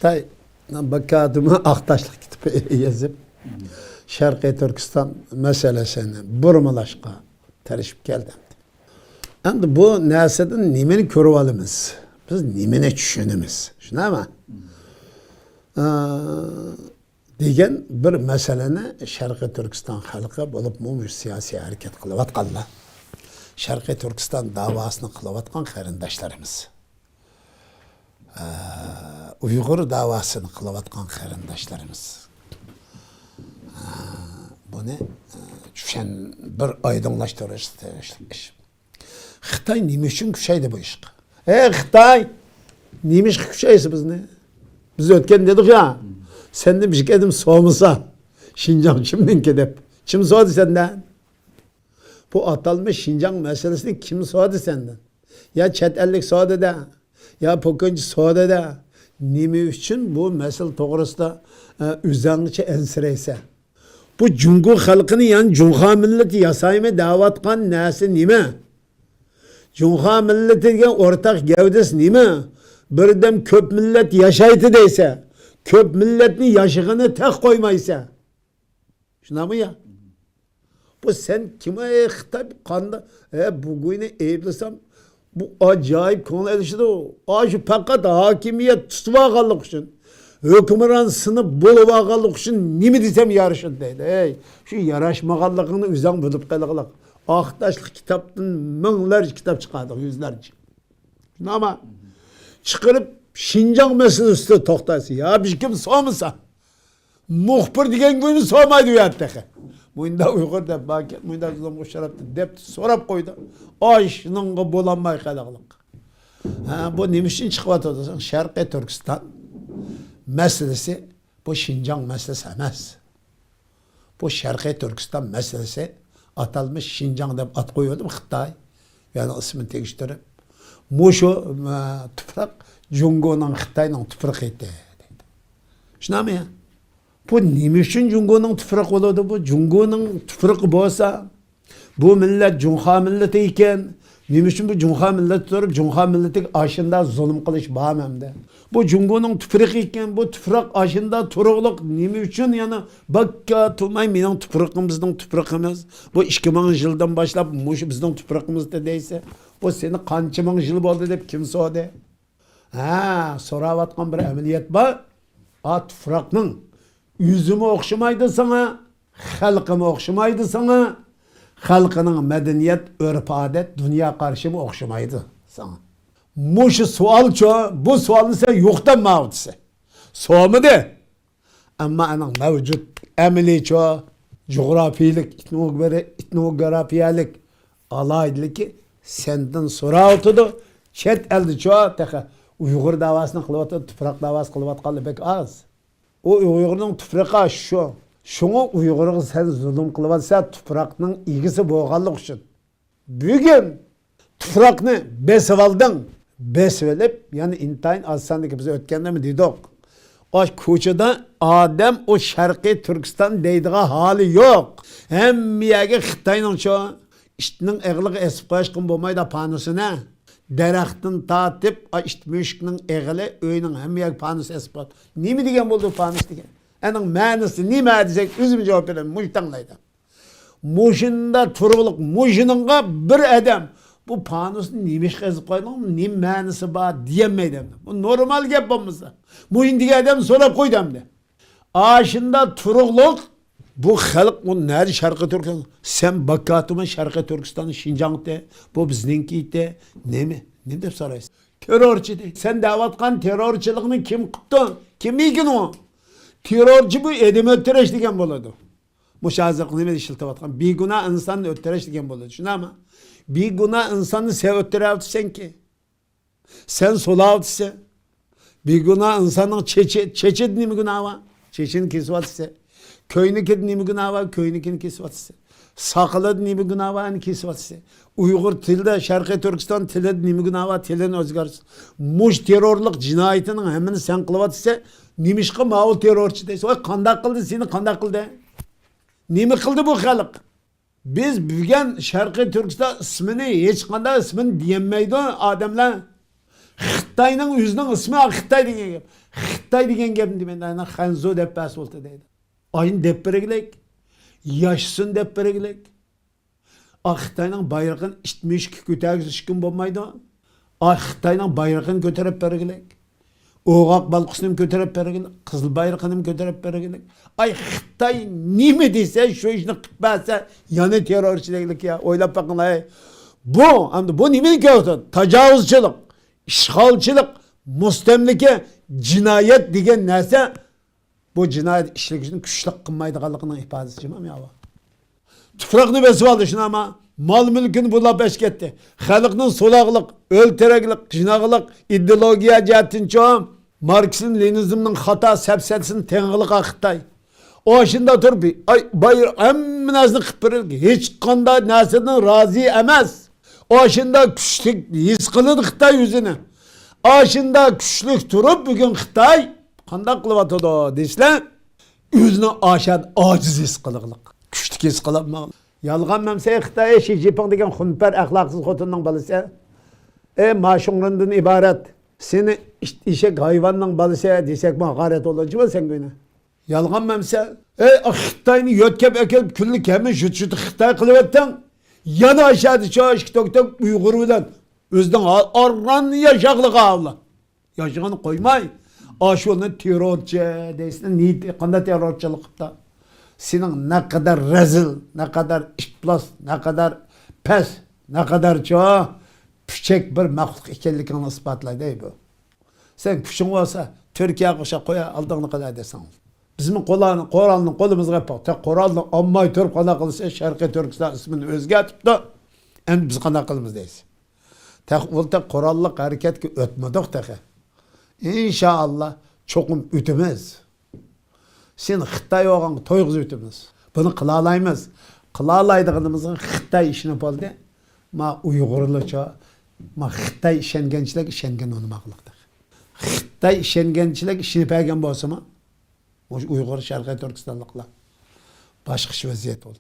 Xitay bakadımı Aktaşlık kitabı yazıp Şarkı Türkistan meselesini burmalaşqa tarışıp geldim. Endi bu narsadan nimeni ko'rib olamiz? Biz nimeni tushunamiz? Shunday mi? Degan bir masalani Sharqiy Turkiston xalqi bo'lib mush siyosiy harakat qilayotganlar. Sharqiy Turkiston davosini qilayotgan qarindoshlarimiz. Uyg'ur davosini qilayotgan qarindoshlarimiz. Buni tushun bir oydinlashtirish ish. Xitoy nima uchun kuchaydi bu ishga? Xitoy nima ishga kuchaysa bizni? Biz o'tgan dedik ya. Sen de bir şey dedim soğumusa. Şincan kimdinki deb. Kim soğudu senden? Bu atalmış Şincan meselesini kim soğudu senden? Ya chet ellik soğudu da. Ya pokuncu soğudu da. Nimi üçün bu mesele doğrusunda üzerinice ensireyse. Bu Cungur halkını yani Cunha milleti yasayımı davatkan nesi nime? Cunha milleti ortak gevdesi nime? Bir dem köp millet yaşaydı deyse. Köp milletini yaşığını tek koymaysa. Şuna mı ya? Bu sen kime Xitay kanda bugünü eğiplesem bu acayip konu edişti o. Şu fakat hakimiyet tutuvağalık için. Hükümran sınıf buluvağalık için nimi desem yarışın deydi. Şu yaraşmağalıkını üzerine bulup kalıqlıq. Aktaşlık kitaptan minlerce kitap çıkardık, yüzlerce. Ama çıkarıp Şincan meselesi toxtası. Ya bir kim soğumusa. Muhbir degen günü soğumaydı bu yattaki. Muyunda Uygur da baket, muyunda Zulum Kuşarap'ta dep sorap koydu. Ay şununla bulanmay kalaqlıq. Bu nemişin çıkıvat odasan Şarkı Türkistan meselesi bu Şincan meselesi emez. Bu Şarkı Türkistan meselesi atalmış Şincan dep at koyuyordu Xitay. Yani ismini tekiştirip. Muşu tüprak Cungo'nun Xitay'nın tüprak etti. Şuna mı ya? Bu nime üçün Cungo'nun tüprak oldu bu? Cungo'nun tüprak olsa bu millet Cunha milleti iken nime üçün bu Cunha milleti durup Cunha milleti aşında zulüm kılış bağımda. Bu Cungo'nun tüprak iken bu tüprak aşında turuqluk nime üçün yani bakka tutmay benim tüprakımızdan tüprakımız bu 2000 yıldan başlap muşu bizden tüprakımızda deyse bu seni kança ming yıl oldu deyip kim soğudu? Soravatkan bir ameliyat var. Tüprakның yüzümü okşamaydı sana, halkımı okşamaydı sana, halkının medeniyet, örf adet, dünya karşımı okşamaydı sana. Muşu sual çoğu, bu sualını sen yoktan mağdisi. Soğumu de. Ama anın mevcut emeli çoğu, coğrafiyelik, etnografiyelik alaydılı ki senden sonra oturdu. Çet elde çoğu tekrar. Uygur davasını kılıvatı, tüprak davası kılıvatkalı pek az. O Uygur'un tüprağı şu. Şunu Uygur'u sen zulüm kılıvatsa tüprakның ilgisi boğallık için. Bugün tüprakını besivaldın. Besivelip yani intayın azsandaki bize ötkende mi dedik. O koçada Adem o Şarkı Türkistan deydiği hali yok. Hem miyagi Xitay'nın çoğu iştinin eğilik esip koyuşkun bulmayı panusuna. Daraxtın tatip, işte müşkünün eğili, öyünün hemiyek panusu espat. Nimi degen buldu panus degen? Onun manisi nime edecek? Üzüm cevap verelim, muştanlaydı. Muşunda turuluk, muşununla bir adam. Bu panusun nimiş ezip koydun, nim manisi var diyemeydi. Bu normal yapmamızda. Muşun degen adam sonra koydum de. Aşında turuluk, bu halk bu nerede Şarkı Türkistan? Sen bakatıma Şarkı Türkistan'ın Şincan'da, bu bizninki de ne mi? Ne de soruyorsun? Terörçü de. Sen davatkan terörçülüğünü kim kuttu? Kim ilgin o? Terörçü bu edimi öttereş degen boladı. Muşazırlık ne işiltivatkan? Bir günah insanı öttereş degen boladı. Şuna ama bir günah insanı sev ötterevatı sen ki. Sen solavatı bir günah insanın çeçet ne mi günah var? Çeçenin kesvatı Köyünükinin nimi günahı var, köyünükinin kesvatisi. Sakılı nimi günahı var, kesvatisi. Uygur tilde, Şarkı Türkistan tilde nimi günahı var, tilini özgarısı. Muş terörlük cinayetinin hemini sen kılıvatisi, nimişki mağul terörçü deyse. O kandak kıldı, seni kandak kıldı. Nimi kıldı bu halk? Biz bugün Şarkı Türkistan ismini, hiç kanda ismini diyemeydi adamlar. Xitayning o'zining ismi Xitay degan gap. Xitay degan gapni demenda Hanzo deb bas bo'ldi deydi. Ayın deb bergilik, yaşsın deb bergilik. Xitayning bayrog'ini 72 ko'targizish kim bo'lmaydi. Xitayning bayrog'ini ko'tarib bergilik. Oğaq balqısını götürüp bergilik, qızıl bayrog'ini götürüp bergilik. Ay Xitay nima desa, shu ishni qilib bersa, yana terrorchilik ya. O'ylab boqinglar. Bu nima ekan? Tajovuzchilik, ishg'olchilik, mustamlika, jinoyat degan narsa bu jinoyat ishligini kuchli qilmaydiganligining ifodasichimi ya? Tuproqni besib oldi shuni ama mal mülkünü bulab beş ketdi. Xalqning so'laqliq, o'ltiraklik, jinoqliq, ideologiya jihatincha Marksizm, Leninizmning xato sapsatini teng'iliq Xitoy. Oshunda turib, bayır hamma narsani qilib berdi. Hech qanday narsadan rozi emas. Oshunda kuchlik his qiladi Xitoy o'zini. Oshunda kuchlik turib, bugun Xitoy qanday qilyapti deysizlar? O'zini oshad ojiz his qiliqliq. Kuchlik his qilolmaydi. Yalğan memse Xitay Xi Jinping degan xunpar axloqsiz xotinning balasi. Maşunlarından ibaret. Seni işek hayvanның balası desek mi hakaret olacak mı sen güne? Yalğan memse. Xitay'ni yotkep ekelip küllük hemen şut Xitay kılıvetten. Yana aşağıda çağış kitoktok Uygur bilen. Özden arran yaşaklık ağla. Yaşağını koymay. Aşığını terörçü deysin. Kanda terörçülük da. Senin ne kadar rezil, ne kadar işplas, ne kadar pes, ne kadar çoğu küçük bir mahluk ikenlikini ispatlaydı bu. Sen küçük olsa Türkiye kuşa koya aldığını kadar desen. Bizim Koral'ın kolumuzga yapaq. Tek Koral'ın ammay Türk kana kılırsa Şarkı Türkistan ismini özgertip de hem biz kana kılımız deyiz. Tek Koral'lık hareket ki ötmedik teki. İnşallah çokum ütümüz. Sen Xitay oğan toyğuz ütümüz. Bunu kılalayımız. Kılalaydığımızın Xitay işini oldu. Ma Uygurluca, ma Xitay işengençilik işengen olmaklıktır. Xitay işengençilik işini peygen bolsa mı? Uygur Şarkı Türkistanlıklar. Başka vaziyet oldu.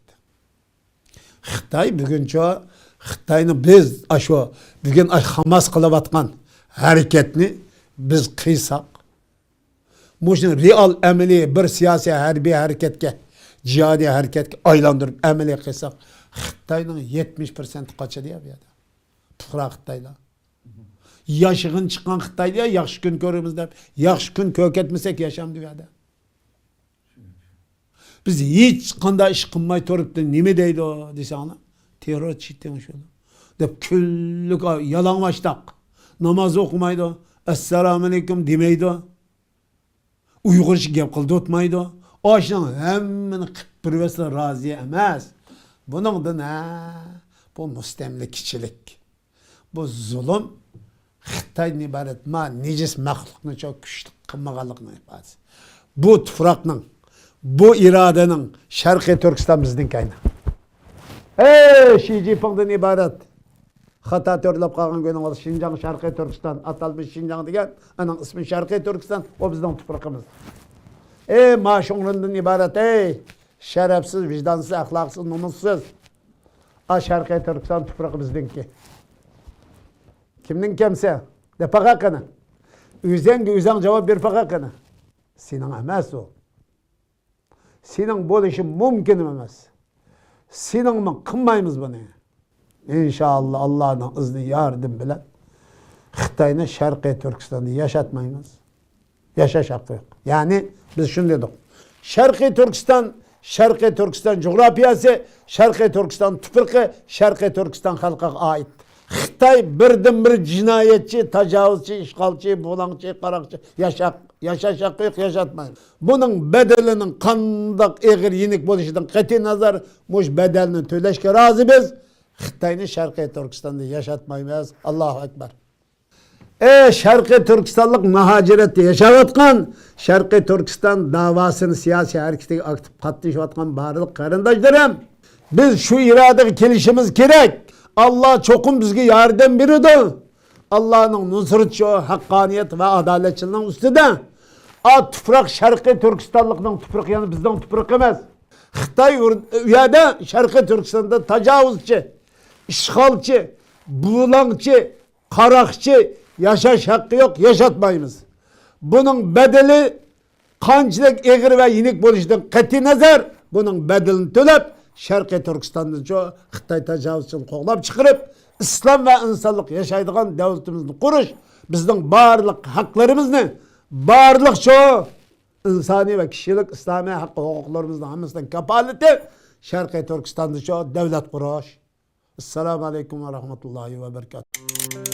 Xitay bugünçe Xitay'ni biz aşo bugün Hamas kılavatkan hareketini biz kıysak Muşun real emeli bir siyasi harbi hareketke, cihadi hareketke aylandırıp emeli kıysak Xitay'nın 70% kaça diye bir yerde. Tıkra Xitay'la. Yaşığın çıkan Xitay'la yaxşı gün görürüz de, yaxşı gün kök etmesek yaşam dünyada. Biz hiç kanda iş kılmay torup da nime deydi o dese ana? Terör çitten şöyle. Dep küllük yalan baştak. Namaz okumaydı. Esselamu aleyküm demeydi. Uygur işi gap kıldı otmaydı. O işin hemmini kıpırvesine razı emez. Bunun da ne? Bu müstemlikçilik. Bu zulüm Xitay'ın ibaret ma necis mahlukunu çok güçlü kılmağalıkını ifadesi. Bu tufrakның, bu iradenin Şarkı Türkistan bizden kaynağı. Xi Jinping'den ibaret. Xata törlep kalgan günün oldu. Şinjan Şarkı Türkistan. Atalmış Şinjan degen. Onun ismi Şarkı Türkistan. O bizden toprakımız. Maşunlarından ibaret. Şerefsiz, vicdansız, ahlaksız, numussuz. Şarkı Türkistan toprakı bizden ki. Kimden kemse? De pakakana. Üzen cevap bir pakakana. Senin emez o. Senin bu işin mümkün emez. Senin mi kınmayımız bunu? İnşallah Allah'ın izni yardım bilen Xitay'ını Şarkı Türkistan'da yaşatmayımız. Yaşaş hakkı yok. Yani biz şunu dedik. Şarkı Türkistan coğrafyası, Şarkı Türkistan tüpürkü, Şarkı Türkistan halka ait. Xitay birden bir cinayetçi, tecavüzçi, işgalçi, bulancı, qarakçı, yaşaş hakkı yok, yaşatmayın. Bunun bedelinin kandak, eğir, yenik buluşudan qati nazar, muş bedelini töleşke razı biz. Xitay'ını Şarkı Türkistan'da yaşatmayız. Allahu Ekber. Şarkı Türkistanlık muhacirette yaşavatkan, Şarkı Türkistan davasını siyasi harekete aktif katlaşıvatkan barılık karındaşlarım. Biz şu iradeki kelişimiz gerek. Allah çokum bizge yardım biridir. Allah'ın nusretçi, hakkaniyet ve adaletçiliğinin üstüde. Tuprak Şarkı Türkistanlıkның tuprak yani bizden tuprak emez. Xitay üyede Şarkı Türkistan'da tecavüzçi, işgalçı, buğulancı, qarakçı, Yaşaş hakkı yok, yaşatmayımız. Bunun bedeli qanchalik eg'ir va yenik bo'lishidan qat'iy nazar buning bedelini to'lab Sharqiy Turkistonni Xitoy tajovuzchini qo'g'lab chiqarib islom va insonlik yashaydigan davlatimizni qurish bizning barliq haqlarimizni barliq shu insoniy va kishilik islomiy haq huquqlarimizni hammasidan kapolati Sharqiy Turkistonda shu davlat qurish. Assalomu alaykum va rahmatullohi va barakatuh.